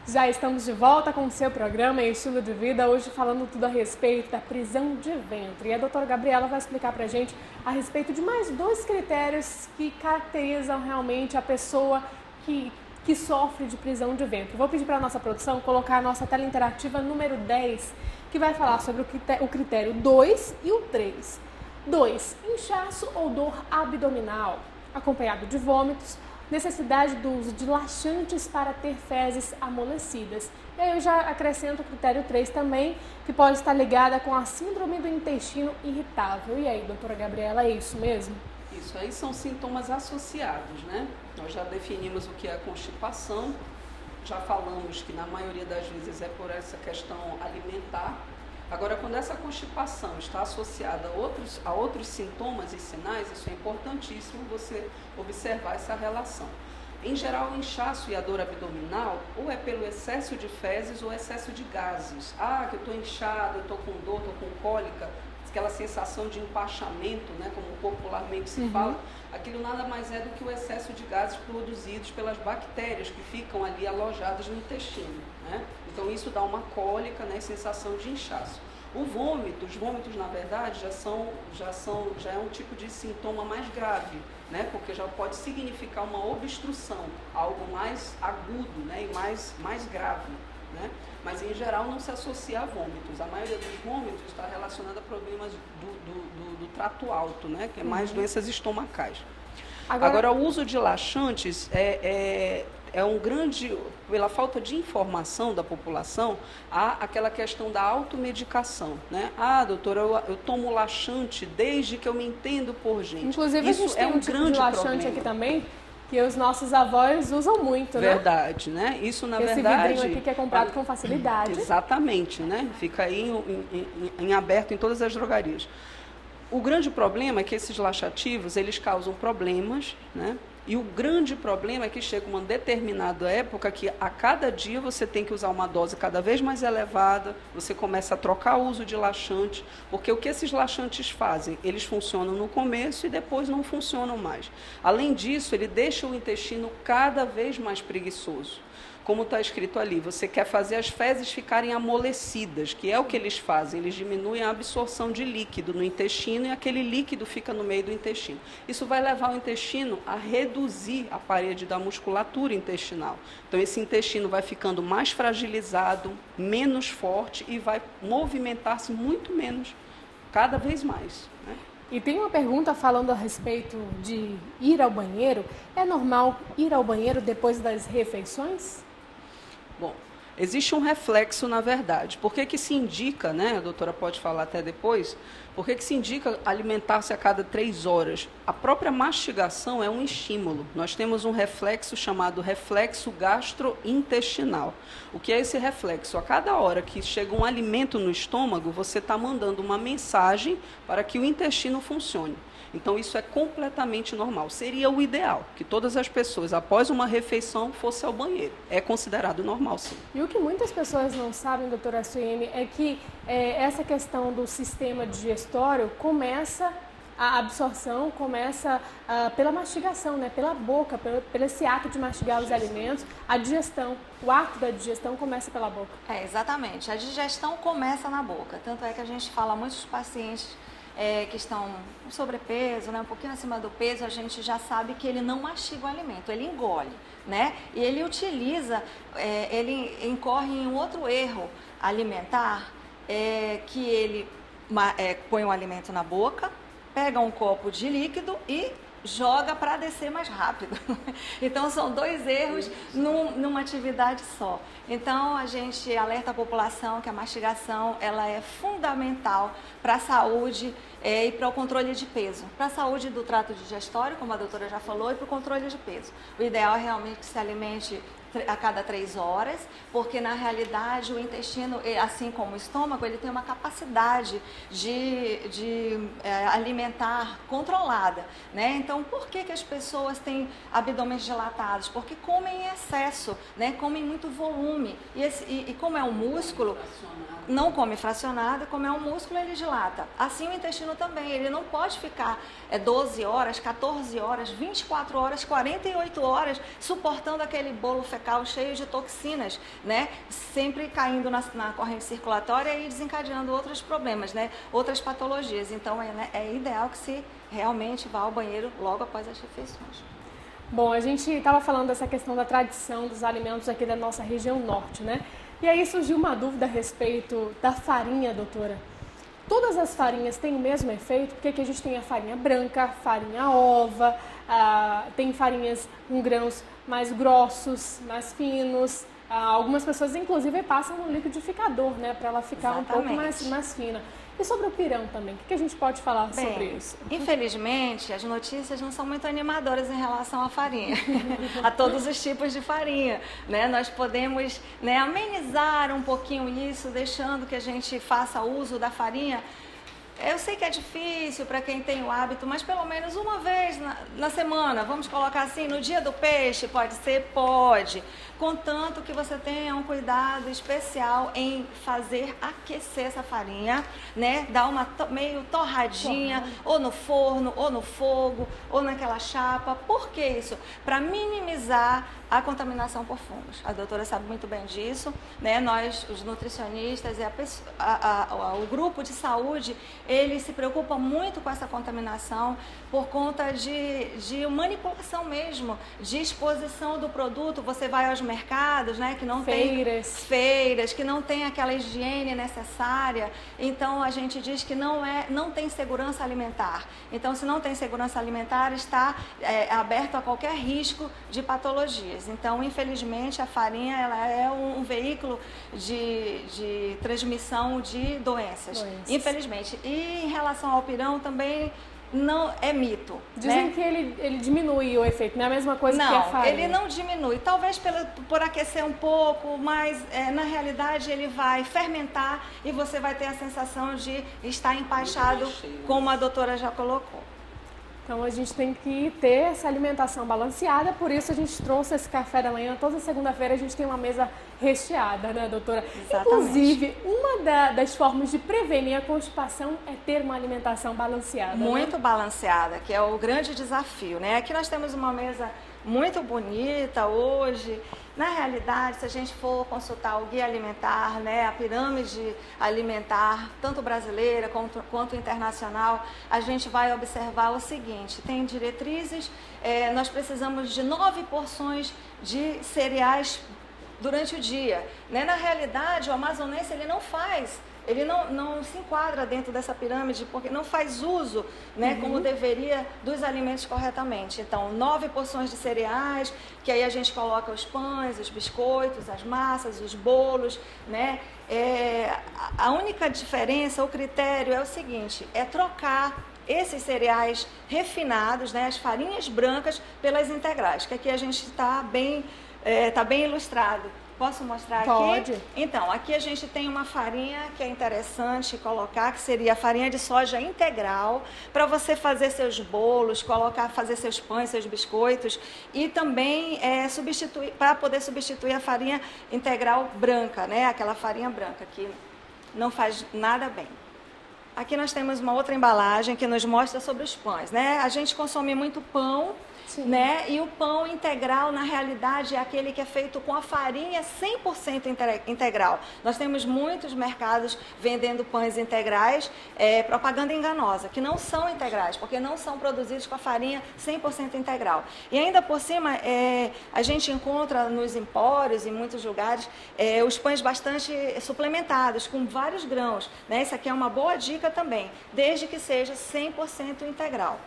Já estamos de volta com o seu programa Estilo de Vida, hoje falando tudo a respeito da prisão de ventre. E a doutora Gabriela vai explicar pra gente a respeito de mais 2 critérios que caracterizam realmente a pessoa que sofre de prisão de ventre. Vou pedir para a nossa produção colocar a nossa tela interativa número 10, que vai falar sobre o critério 2 e o 3. 2. Inchaço ou dor abdominal, acompanhado de vômitos, necessidade do uso de laxantes para ter fezes amolecidas. E aí eu já acrescento o critério 3 também, que pode estar ligada com a síndrome do intestino irritável. E aí, doutora Gabriela, é isso mesmo? Isso aí são sintomas associados, né? Nós já definimos o que é a constipação, já falamos que na maioria das vezes é por essa questão alimentar. Agora, quando essa constipação está associada a outros sintomas e sinais, isso é importantíssimo você observar essa relação. Em geral, o inchaço e a dor abdominal, ou é pelo excesso de fezes ou excesso de gases. Ah, que eu estou inchado, eu estou com dor, estou com cólica, aquela sensação de empachamento, né, como popularmente se fala, aquilo nada mais é do que o excesso de gases produzidos pelas bactérias que ficam ali alojadas no intestino, né? Então isso dá uma cólica, né, sensação de inchaço. Os vômitos na verdade já é um tipo de sintoma mais grave, né, porque já pode significar uma obstrução, algo mais agudo, né, e mais grave, né? Mas em geral não se associa a vômitos. A maioria dos vômitos está relacionada a problemas do trato alto, né? Que é mais doenças estomacais. Agora o uso de laxantes é um grande, pela falta de informação da população, há aquela questão da automedicação, né? Ah, doutora, eu tomo laxante desde que eu me entendo por gente. Inclusive isso a gente tem um tipo de laxante problema aqui também, que os nossos avós usam muito, né? Verdade, né? Isso, na verdade... Esse vidrinho aqui que é comprado com facilidade. Exatamente, né? Fica aí em aberto em todas as drogarias. O grande problema é que esses laxativos, eles causam problemas, né? E o grande problema é que chega uma determinada época que a cada dia você tem que usar uma dose cada vez mais elevada, você começa a trocar o uso de laxante, porque o que esses laxantes fazem? Eles funcionam no começo e depois não funcionam mais. Além disso, ele deixa o intestino cada vez mais preguiçoso. Como está escrito ali, você quer fazer as fezes ficarem amolecidas, que é o que eles fazem, eles diminuem a absorção de líquido no intestino e aquele líquido fica no meio do intestino. Isso vai levar o intestino a reduzir a parede da musculatura intestinal. Então esse intestino vai ficando mais fragilizado, menos forte e vai movimentar-se muito menos, cada vez mais, né? E tem uma pergunta falando a respeito de ir ao banheiro. É normal ir ao banheiro depois das refeições? Bom, existe um reflexo, na verdade. Por que se indica, né, a doutora pode falar até depois, por que se indica alimentar-se a cada 3 horas? A própria mastigação é um estímulo. Nós temos um reflexo chamado reflexo gastrointestinal. O que é esse reflexo? A cada hora que chega um alimento no estômago, você está mandando uma mensagem para que o intestino funcione. Então, isso é completamente normal. Seria o ideal, que todas as pessoas, após uma refeição, fossem ao banheiro. É considerado normal, sim. E o que muitas pessoas não sabem, doutora Suene, é que essa questão do sistema digestório começa, a absorção começa pela mastigação, né? Pela boca, pelo esse ato de mastigar os alimentos, a digestão, o ato da digestão começa pela boca. Exatamente. A digestão começa na boca. Tanto é que a gente fala a muitos pacientes que estão com sobrepeso, né, um pouquinho acima do peso, a gente já sabe que ele não mastiga o alimento, ele engole, né? E ele utiliza, ele incorre em um outro erro alimentar, que ele põe o alimento na boca, pega um copo de líquido e joga para descer mais rápido. Então, são 2 erros numa atividade só. Então, a gente alerta a população que a mastigação ela é fundamental para a saúde e para o controle de peso. Para a saúde do trato digestório, como a doutora já falou, e para o controle de peso. O ideal é realmente que se alimente a cada 3 horas, porque na realidade o intestino, assim como o estômago, ele tem uma capacidade de alimentar controlada, né? Então, por que as pessoas têm abdômenes dilatados? Porque comem em excesso, né? Comem muito volume. E como é um músculo, não come fracionado, como é um músculo, ele dilata. Assim o intestino também, ele não pode ficar 12 horas, 14 horas, 24 horas, 48 horas suportando aquele bolo fecal cheio de toxinas, né? Sempre caindo na corrente circulatória e desencadeando outros problemas, né? Outras patologias. Então é ideal que se realmente vá ao banheiro logo após as refeições. Bom, a gente estava falando dessa questão da tradição dos alimentos aqui da nossa região norte, né? E aí surgiu uma dúvida a respeito da farinha, doutora. Todas as farinhas têm o mesmo efeito? Porque aqui a gente tem a farinha branca, farinha ova, tem farinhas com grãos mais grossos, mais finos. Algumas pessoas, inclusive, passam no liquidificador, né? Para ela ficar um pouco mais fina. E sobre o pirão também, o que a gente pode falar sobre isso? Infelizmente, as notícias não são muito animadoras em relação à farinha, a todos os tipos de farinha, né? Nós podemos, né, amenizar um pouquinho isso, deixando que a gente faça uso da farinha. Eu sei que é difícil para quem tem o hábito, mas pelo menos uma vez na semana, vamos colocar assim, no dia do peixe, pode ser? Pode. Contanto que você tenha um cuidado especial em fazer aquecer essa farinha, né? Dar uma meio torradinha, ou no forno, ou no fogo, ou naquela chapa. Por que isso? Para minimizar a contaminação por fungos. A doutora sabe muito bem disso, né? Nós, os nutricionistas e o grupo de saúde, ele se preocupa muito com essa contaminação por conta de manipulação mesmo, de exposição do produto. Você vai aos mercados, né, que não tem feiras, que não tem aquela higiene necessária. Então a gente diz que não tem segurança alimentar. Então, se não tem segurança alimentar, está aberto a qualquer risco de patologias. Então, infelizmente, a farinha ela é um veículo de transmissão de doenças. Infelizmente. E em relação ao pirão também não é mito. Dizem, né? que ele diminui o efeito, não é a mesma coisa que a farinha. Não, ele não diminui. Talvez por aquecer um pouco, mas na realidade ele vai fermentar e você vai ter a sensação de estar empachado, como a doutora já colocou. Então a gente tem que ter essa alimentação balanceada, por isso a gente trouxe esse café da manhã. Toda segunda-feira a gente tem uma mesa recheada, né, doutora? Exatamente. Inclusive, uma das formas de prevenir a constipação é ter uma alimentação balanceada. Muito, né? balanceada, que é o grande desafio, né? Aqui nós temos uma mesa muito bonita hoje. Na realidade, se a gente for consultar o guia alimentar, né, a pirâmide alimentar, tanto brasileira quanto internacional, a gente vai observar o seguinte: tem diretrizes, nós precisamos de 9 porções de cereais durante o dia, né? Na realidade, o amazonense ele não faz. Ele não se enquadra dentro dessa pirâmide porque não faz uso, né, como deveria, dos alimentos corretamente. Então, 9 porções de cereais, que aí a gente coloca os pães, os biscoitos, as massas, os bolos, né? A única diferença, o critério é o seguinte: é trocar esses cereais refinados, né, as farinhas brancas, pelas integrais, que aqui a gente está bem ilustrado. Posso mostrar aqui? Pode. Então, aqui a gente tem uma farinha que é interessante colocar, que seria a farinha de soja integral, para você fazer seus bolos, fazer seus pães, seus biscoitos, e também para poder substituir a farinha integral branca, né? Aquela farinha branca que não faz nada bem. Aqui nós temos uma outra embalagem que nos mostra sobre os pães, né? A gente consome muito pão, né? E o pão integral, na realidade, é aquele que é feito com a farinha 100% integral. Nós temos muitos mercados vendendo pães integrais, propaganda enganosa, que não são integrais, porque não são produzidos com a farinha 100% integral. E ainda por cima, a gente encontra nos empórios, em muitos lugares, os pães bastante suplementados, com vários grãos, né? Isso aqui é uma boa dica também, desde que seja 100% integral.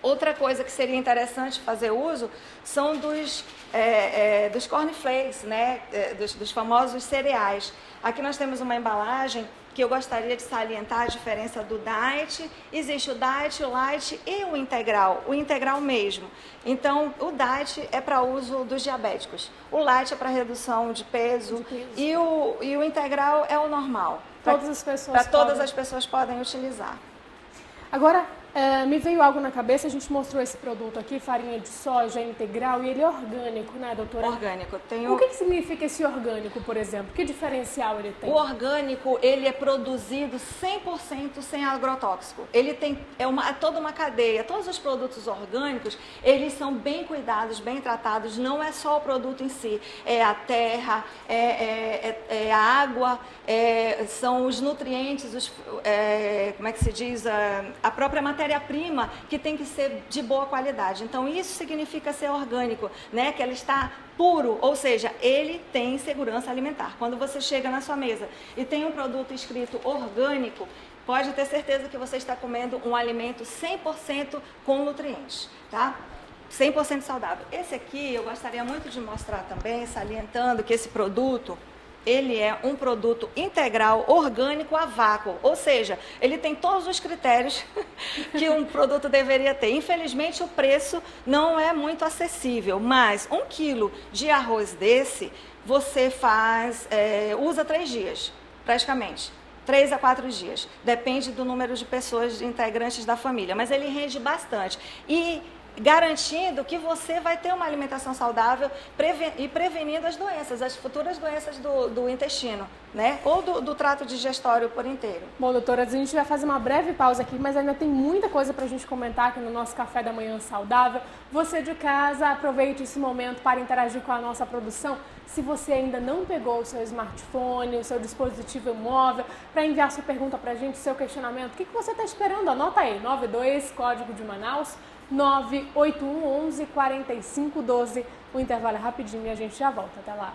Outra coisa que seria interessante fazer uso são dos cornflakes, né? Dos famosos cereais. Aqui nós temos uma embalagem que eu gostaria de salientar a diferença do diet. Existe o diet, o light e o integral mesmo. Então, o diet é para uso dos diabéticos, o light é para redução de peso, e o integral é o normal. Todas as pessoas podem utilizar. Agora, me veio algo na cabeça, a gente mostrou esse produto aqui, farinha de soja integral, e ele é orgânico, né, doutora? Orgânico. O que significa esse orgânico, por exemplo? Que diferencial ele tem? O orgânico, ele é produzido 100% sem agrotóxico. Ele tem toda uma cadeia. Todos os produtos orgânicos, eles são bem cuidados, bem tratados. Não é só o produto em si. É a terra, é a água, são os nutrientes, como é que se diz? A própria matéria-prima que tem que ser de boa qualidade. Então, isso significa ser orgânico, né? Que ela está puro, ou seja, ele tem segurança alimentar. Quando você chega na sua mesa e tem um produto escrito orgânico, pode ter certeza que você está comendo um alimento 100% com nutrientes, tá? 100% saudável. Esse aqui eu gostaria muito de mostrar também, salientando que esse produto, ele é um produto integral, orgânico a vácuo, ou seja, ele tem todos os critérios que um produto deveria ter. Infelizmente, o preço não é muito acessível, mas 1 quilo de arroz desse, você usa 3 dias, praticamente. 3 a 4 dias, depende do número de pessoas, integrantes da família, mas ele rende bastante. E garantindo que você vai ter uma alimentação saudável e prevenindo as doenças, as futuras doenças do intestino, né? Ou do trato digestório por inteiro. Bom, doutora, a gente vai fazer uma breve pausa aqui, mas ainda tem muita coisa para a gente comentar aqui no nosso Café da Manhã Saudável. Você de casa, aproveite esse momento para interagir com a nossa produção. Se você ainda não pegou o seu smartphone, o seu dispositivo móvel, para enviar sua pergunta para a gente, seu questionamento, o que você está esperando? Anota aí, 92, código de Manaus, 981 11 45 12. O intervalo é rapidinho e a gente já volta. Até lá.